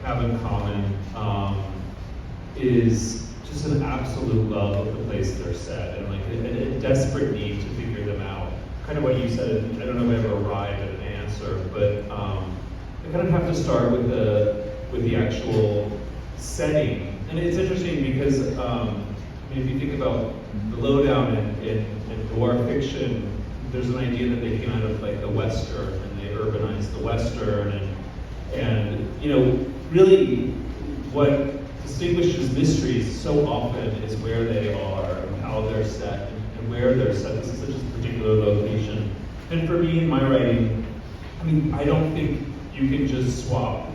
have in common is just an absolute love of the place they're set, and like a desperate need to figure them out. Kind of what you said, I don't know if I ever arrived at an answer, but I kind of have to start with the actual setting. And it's interesting because if you think about the Lowdown in noir fiction, there's an idea that they came out of like the Western, and they urbanized the Western, and you know, really what distinguishes mysteries so often is where they are and how they're set and where they're set. This is such a particular location. And for me in my writing, I mean, I don't think you can just swap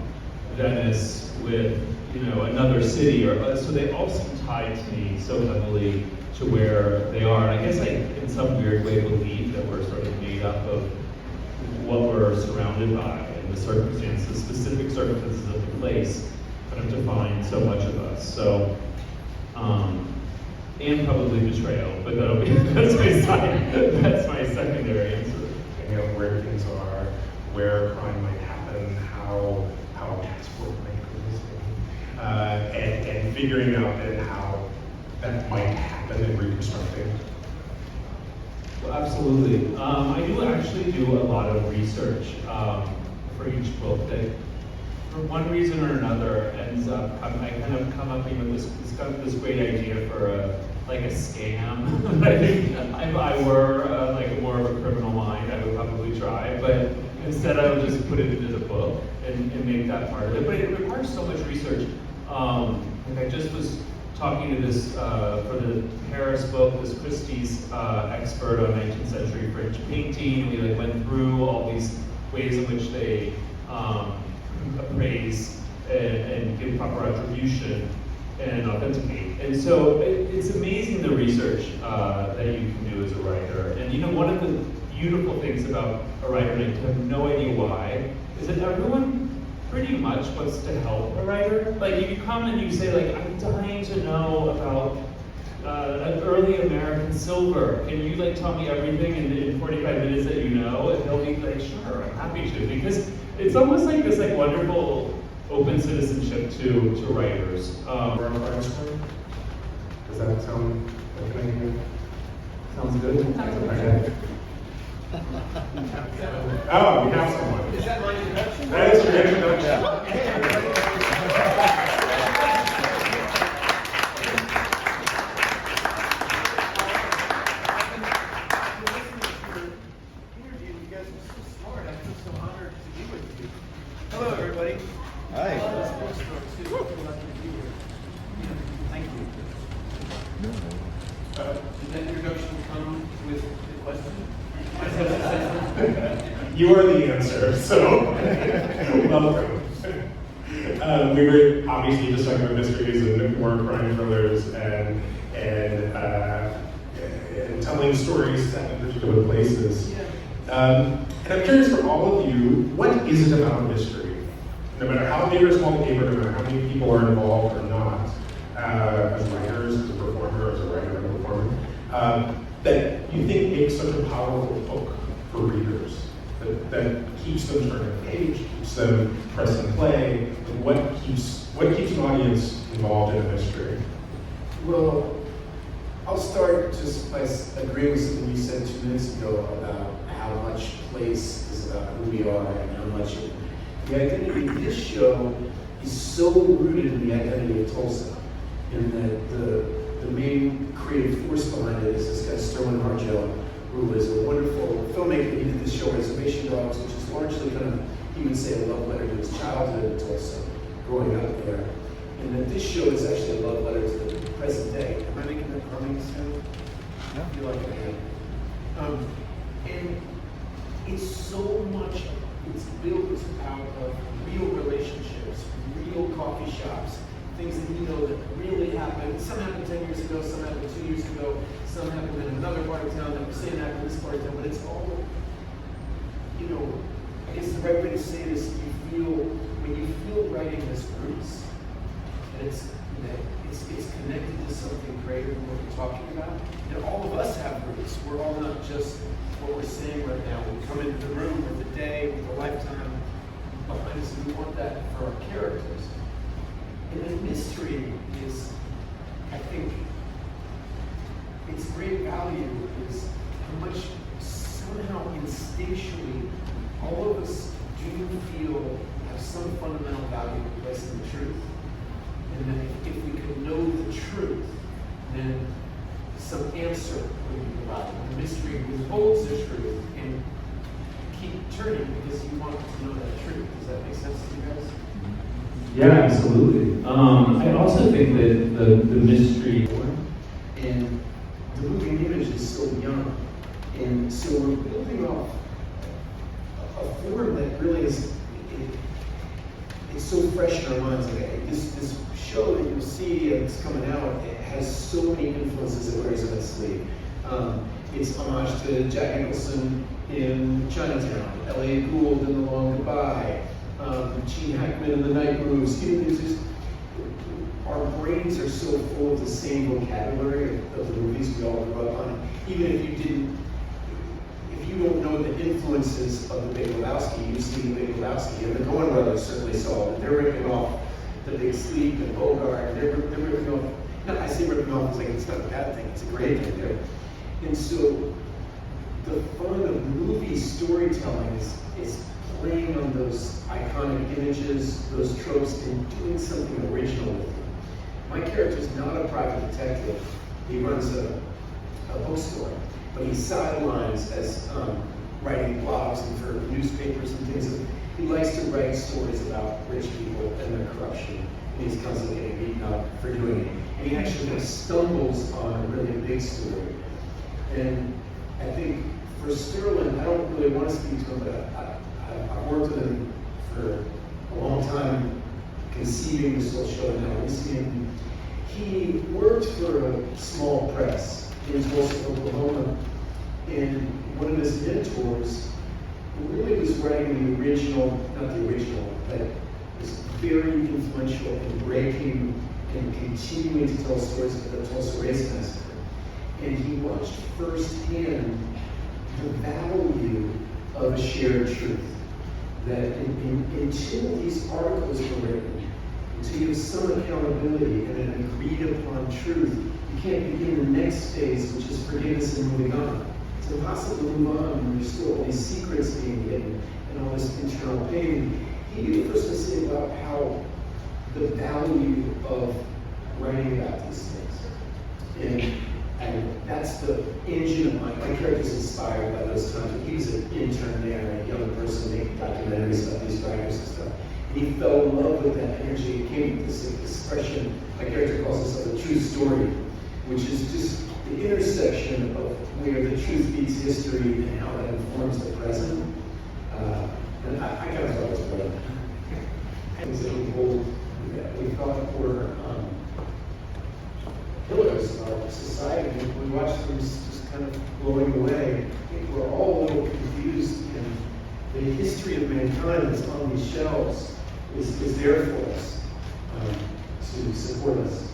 Venice with, you know, another city, or so they all seem tied to me so heavily to where they are. And I guess I, in some weird way, believe that we're sort of made up of what we're surrounded by and the circumstances, the specific circumstances of the place kind of define so much of us. So, and probably betrayal, but that's my secondary answer. You know, where things are, where crime might happen, how passport might go missing, and figuring out then how that might happen and reconstructing. Well, absolutely. I do actually do a lot of research for each book that, for one reason or another, ends up, I kind of come up with this great idea for a scam. I think if I were like more of a criminal mind, I would probably try, but instead I would just put it into the book and make that part of it. But it requires so much research. Like I just was talking to this, for the Paris book, this Christie's expert on 19th century French painting. We like went through all these ways in which they appraise and give proper attribution and authenticate. And so it's amazing the research that you can do as a writer. And you know, one of the beautiful things about a writer, and I have no idea why, is that everyone pretty much wants to help a writer. Like if you come and you say like, I'm dying to know about an early American silver. Can you like tell me everything in 45 minutes that you know? And they'll be like, sure, I'm happy to, because it's almost like this like wonderful open citizenship to writers. Does that sound like an idea? Sounds good. Okay. Oh, we have someone. Is that my introduction? That is your introduction. Hello, everybody. Hi. Thank you. Did that introduction come with the question? You are the answer, so welcome. We were obviously just talking about mysteries and more crime thrillers and telling stories set in particular places. And I'm curious for all of you, what is it about mystery? No matter how big or small the paper, no matter how many people are involved or not, as writers, as a performer, as a writer and a performer, that you think makes such a powerful book for readers, that keeps them turning the page, keeps them pressing play, and what keeps an audience involved in a mystery? Well, I'll start just by agreeing with something you said 2 minutes ago about how much place is about who we are and how much the identity of this show is so rooted in the identity of Tulsa, in that the main creative force behind it is this guy Sterling Harjo, who is a wonderful filmmaker. He did this show Reservation Dogs, which is largely kind of, he would say, a love letter to his childhood in Tulsa, growing up there. And that this show is actually a love letter to the present day. Am I making that coming soon? I feel like I am. And it's so much, it's built out of real relationships, real coffee shops, things that you know that really happened. Some happened 10 years ago, some happened 2 years ago, some happened in another part of town that we're saying happened in this part of town, but it's all, you know, I guess the right way to say this, when you feel writing has roots, and it's connected to something greater than what we're talking about. And all of us have roots. We're all not just what we're saying right now. We come into the room with the day, with the lifetime behind us, and we want that for our characters. And the mystery is, I think, its great value is how much somehow instinctually all of us do feel have some fundamental value in place in the truth. And that if we could know the truth, then some answer would be provided. The mystery withholds the truth and keep turning because you want to know that truth. Does that make sense to you guys? Yeah, absolutely. I also think that the mystery. And the moving image is so young. And so we're building off a form that really is, it's so fresh in our minds. Like, this show that you'll see that's coming out, it has so many influences it wears on its sleeve. It's homage to Jack Nicholson in Chinatown, L.A. Gould in The Long Goodbye, Gene Hackman in The Night Moves. You know, there's just, our brains are so full of the same vocabulary of the movies we all grew up on. Even if you don't know the influences of the Big Lebowski, you've seen the Big Lebowski, and the Coen brothers certainly saw it. They're ripping off The Big Sleep and Bogart, and they're ripping off. Now, I say ripping off, it's not a bad thing, it's a great thing there. And so the fun of movie storytelling is playing on those iconic images, those tropes, and doing something original with them. My character is not a private detective. He runs a bookstore, but he sidelines as writing blogs and for newspapers and things. He likes to write stories about rich people and their corruption, and he's constantly getting beaten up for doing it. And he actually stumbles on a really big story. And I think for Sterling, I don't really want to speak to him, but I've worked with him for a long time, conceiving this whole show and now releasing it. He worked for a small press in Tulsa, Oklahoma, and one of his mentors really was writing the original, not the original, but was very influential in breaking and continuing to tell stories of the Tulsa Race Massacre. And he watched firsthand the value of a shared truth. That until these articles were written, until you have some accountability and an agreed upon truth, you can't begin the next phase, which is forgiveness and moving on. It's impossible to move on when there's still all these secrets being hidden and all this internal pain. He knew the first to say about how the value of writing about these things. And that's the engine of my character's inspired by those times. He was an intern there, a young person making documentaries about these writers and stuff. And he fell in love with that energy. It came with this expression, my character calls this a true story, which is just the intersection of where the truth meets history and how that informs the present. And I kind of thought it was brilliant. Things that we thought were pillars of our society. We watched them just kind of blowing away. I think we're all a little confused, and the history of mankind that's on these shelves is there for us to support us.